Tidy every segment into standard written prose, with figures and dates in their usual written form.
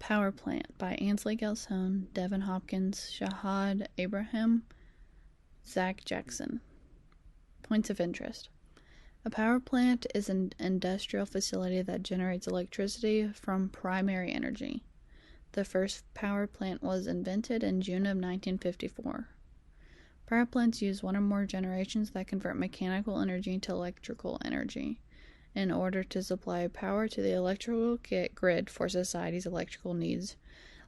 Power Plant by Ansley Gelson, Devin Hopkins, Shahad Abraham, Zach Jackson. Points of interest. A power plant is an industrial facility that generates electricity from primary energy. The first power plant was invented in June of 1954. Power plants use one or more generations that convert mechanical energy to electrical energy in order to supply power to the electrical grid for society's electrical needs,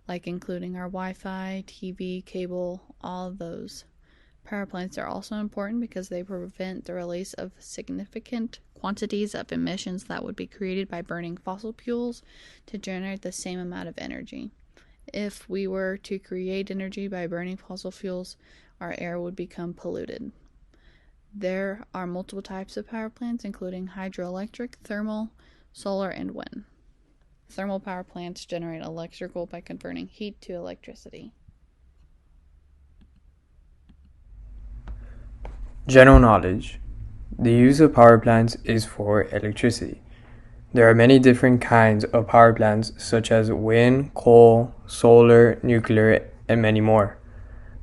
like including our Wi-Fi, TV, cable, all of those. Power plants are also important because they prevent the release of significant quantities of emissions that would be created by burning fossil fuels to generate the same amount of energy. If we were to create energy by burning fossil fuels, our air would become polluted. There are multiple types of power plants, including hydroelectric, thermal, solar, and wind. Thermal power plants generate electrical by converting heat to electricity. General knowledge. The use of power plants is for electricity. There are many different kinds of power plants such as wind, coal, solar, nuclear, and many more.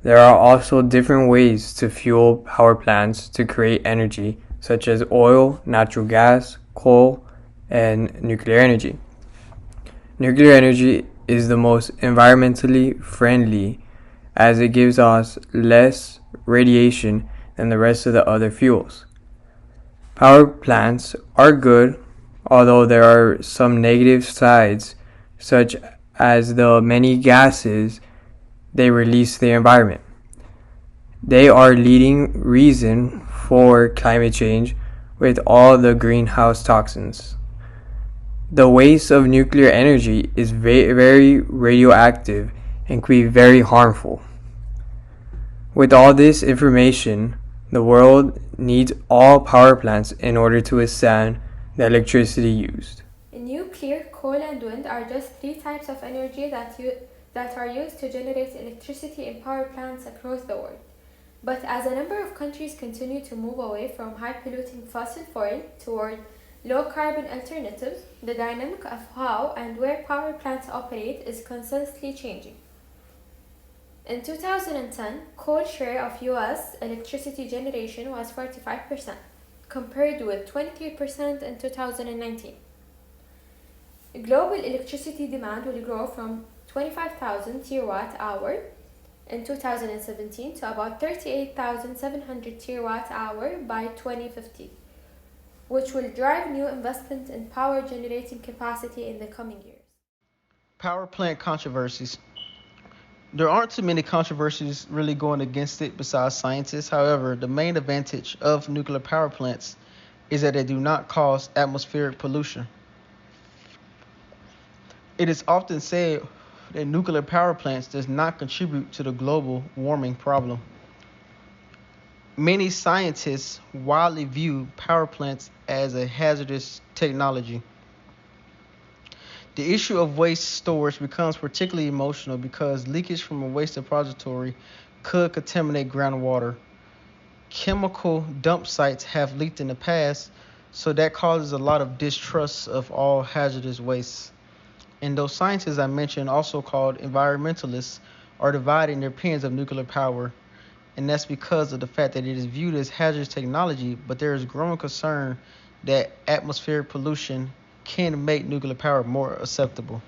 There are also different ways to fuel power plants to create energy such as oil, natural gas, coal, and nuclear energy. Nuclear energy is the most environmentally friendly as it gives us less radiation than the rest of the other fuels. Power plants are good, although there are some negative sides, such as the many gases they release to the environment. They are leading reason for climate change with all the greenhouse toxins. The waste of nuclear energy is very radioactive and can be very harmful. With all this information, the world needs all power plants in order to withstand the electricity used. Nuclear, coal, and wind are just three types of energy that are used to generate electricity in power plants across the world. But as a number of countries continue to move away from high-polluting fossil fuel toward low-carbon alternatives, the dynamic of how and where power plants operate is constantly changing. In 2010, coal share of U.S. electricity generation was 45%, compared with 23% in 2019. Global electricity demand will grow from 25,000 terawatt-hour in 2017 to about 38,700 terawatt-hour by 2050, which will drive new investment in power generating capacity in the coming years. Power plant controversies. There aren't too many controversies really going against it besides scientists. However, the main advantage of nuclear power plants is that they do not cause atmospheric pollution. It is often said that nuclear power plants does not contribute to the global warming problem. Many scientists widely view power plants as a hazardous technology. The issue of waste storage becomes particularly emotional because leakage from a waste repository could contaminate groundwater. Chemical dump sites have leaked in the past, so that causes a lot of distrust of all hazardous waste. And those scientists I mentioned, also called environmentalists, are dividing their opinions of nuclear power. And that's because of the fact that it is viewed as hazardous technology, but there is growing concern that atmospheric pollution can make nuclear power more acceptable.